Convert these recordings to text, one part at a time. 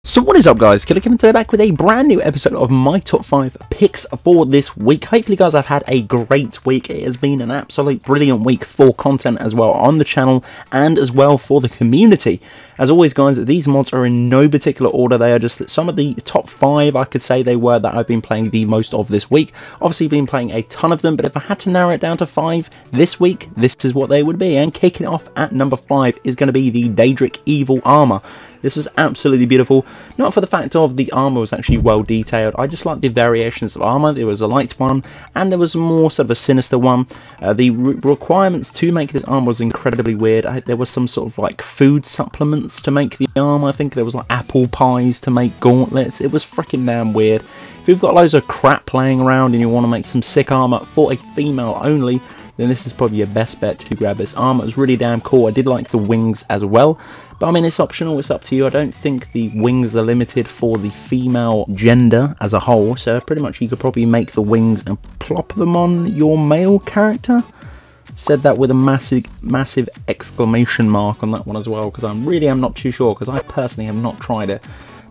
So what is up guys, Killerkev today back with a brand new episode of my top 5 picks for this week. Hopefully guys I've had a great week. It has been an absolute brilliant week for content as well on the channel and as well for the community. As always guys, these mods are in no particular order. They are just some of the top 5 I could say they were that I've been playing the most of this week. Obviously been playing a ton of them, but if I had to narrow it down to 5 this week, this is what they would be. And kicking off at number 5 is going to be the Daedric Evil armor. This was absolutely beautiful, not for the fact of the armour was actually well detailed. I just like the variations of armour. There was a light one and there was more sort of a sinister one. The requirements to make this armour was incredibly weird. There was some sort of like food supplements to make the armour. I think there was like apple pies to make gauntlets. It was freaking damn weird. If you've got loads of crap laying around and you want to make some sick armour for a female only, then this is probably your best bet to grab this armour. It was really damn cool. I did like the wings as well. But I mean, it's optional, it's up to you. I don't think the wings are limited for the female gender as a whole. So pretty much you could probably make the wings and plop them on your male character. Said that with a massive exclamation mark on that one as well. Because I really am not too sure. Because I personally have not tried it.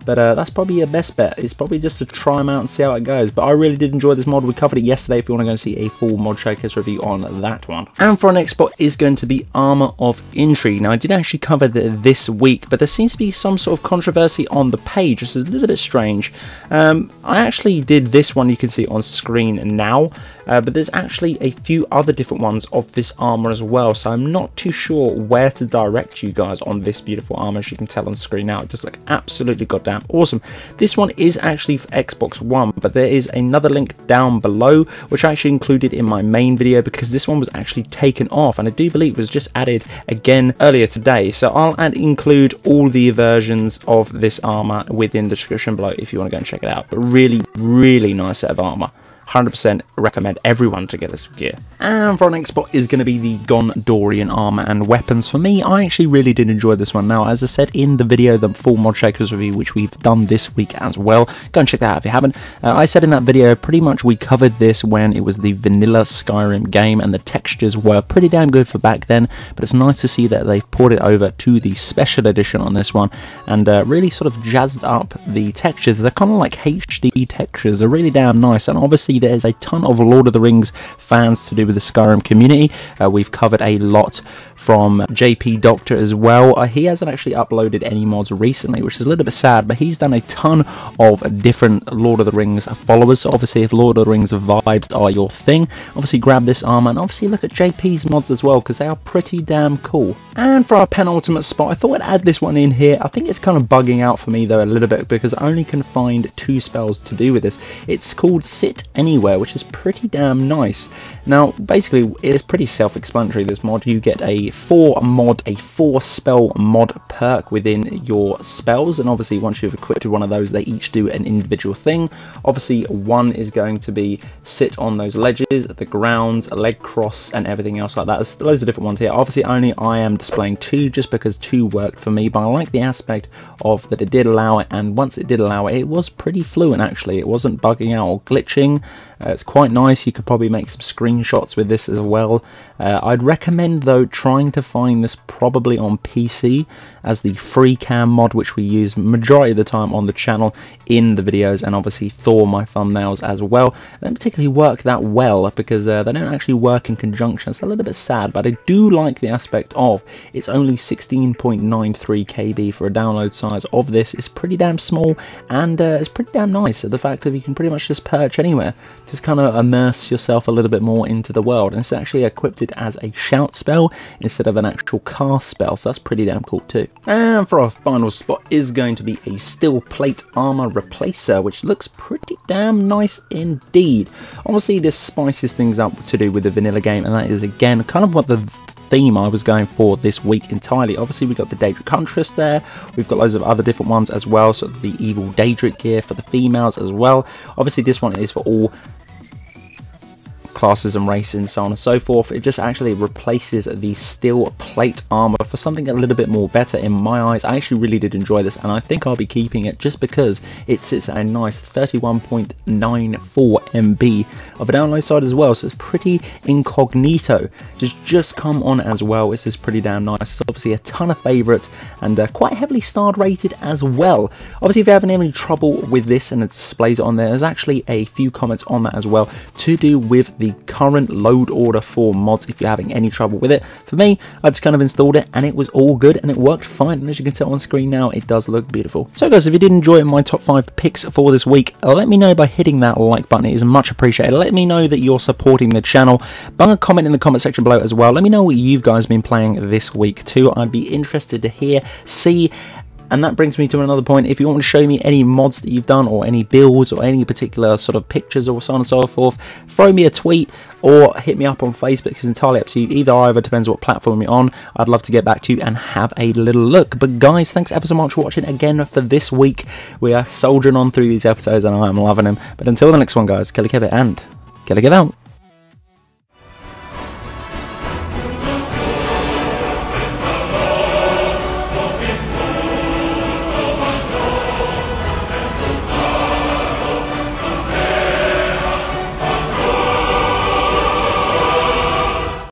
But that's probably your best bet. It's probably just to try them out and see how it goes. But I really did enjoy this mod. We covered it yesterday if you want to go and see a full mod showcase review on that one. And for our next spot is going to be Armour of Entry. Now I did actually cover this week, but there seems to be some sort of controversy on the page. This is a little bit strange. I actually did this one, you can see on screen now. But there's actually a few other different ones of this armour as well. So I'm not too sure where to direct you guys on this beautiful armour. As you can tell on screen now, it does look absolutely goddamn awesome. This one is actually for Xbox One, but there is another link down below which I actually included in my main video because this one was actually taken off and I do believe it was just added again earlier today. So I'll include all the versions of this armor within the description below if you want to go and check it out. But really nice set of armor. 100% recommend everyone to get this gear. And for our next spot is going to be the Gondorian armor and weapons. For me, I actually really did enjoy this one. Now, as I said in the video, the full mod shakers review, which we've done this week as well, go and check that out if you haven't. I said in that video, pretty much we covered this when it was the vanilla Skyrim game, and the textures were pretty damn good for back then. But it's nice to see that they've ported it over to the special edition on this one, and really sort of jazzed up the textures. They're kind of like HD textures. They're really damn nice, and obviously there's a ton of Lord of the Rings fans to do with the Skyrim community. We've covered a lot from JP Doctor as well. He hasn't actually uploaded any mods recently, which is a little bit sad, but he's done a ton of different Lord of the Rings followers. So obviously if Lord of the Rings vibes are your thing, obviously grab this armor and obviously look at JP's mods as well because they are pretty damn cool. And for our penultimate spot, I thought I'd add this one in here. I think it's kind of bugging out for me though a little bit because I only can find 2 spells to do with this. It's called Sit Anywhere, which is pretty damn nice. Now basically it's pretty self-explanatory, this mod. You get a 4 spell mod perk within your spells, and obviously once you've equipped one of those they each do an individual thing. Obviously one is going to be sit on those ledges, the grounds, a leg cross and everything else like that. There's loads of different ones here. Obviously only I am displaying 2 just because 2 worked for me, but I like the aspect of that it did allow it, and once it did allow it, it was pretty fluent actually. It wasn't bugging out or glitching. It's quite nice. You could probably make some screenshots with this as well. I'd recommend though trying to find this probably on PC as the free cam mod, which we use majority of the time on the channel in the videos, and obviously Thor my thumbnails as well. They don't particularly work that well because they don't actually work in conjunction. It's a little bit sad, but I do like the aspect of it's only 16.93 KB for a download size of this. It's pretty damn small, and it's pretty damn nice. The fact that you can pretty much just perch anywhere, just kind of immerse yourself a little bit more into the world, and it's actually equipped it as a shout spell instead of an actual cast spell, so that's pretty damn cool too. And for our final spot is going to be a steel plate armor replacer, which looks pretty damn nice indeed. Obviously this spices things up to do with the vanilla game, and that is again kind of what the theme I was going for this week entirely. Obviously we've got the Daedric Huntress there, we've got loads of other different ones as well, so the evil Daedric gear for the females as well. Obviously this one is for all classes and racing, so on and so forth. It just actually replaces the steel plate armor for something a little bit more better in my eyes. I actually really did enjoy this, and I think I'll be keeping it just because it sits at a nice 31.94 MB of a download side as well, so it's pretty incognito. Just come on as well. This is pretty damn nice. It's obviously a ton of favourites and quite heavily starred rated as well. Obviously, if you're having any trouble with this and it displays it on there, there's actually a few comments on that as well to do with the current load order for mods if you're having any trouble with it. For me, I just kind of installed it and it was all good and it worked fine, and as you can tell on screen now, it does look beautiful. So guys, if you did enjoy my top 5 picks for this week, let me know by hitting that like button. It is much appreciated. Let me know that you're supporting the channel. Bung a comment in the comment section below as well. Let me know what you guys have been playing this week too. I'd be interested to hear, see. And that brings me to another point. If you want to show me any mods that you've done, or any builds, or any particular sort of pictures, or so on and so forth, throw me a tweet or hit me up on Facebook. It's entirely up to you. Either depends what platform you're on. I'd love to get back to you and have a little look. But guys, thanks ever so much for watching again for this week. We are soldiering on through these episodes and I am loving them. But until the next one, guys, Killerkev and Killerkev out.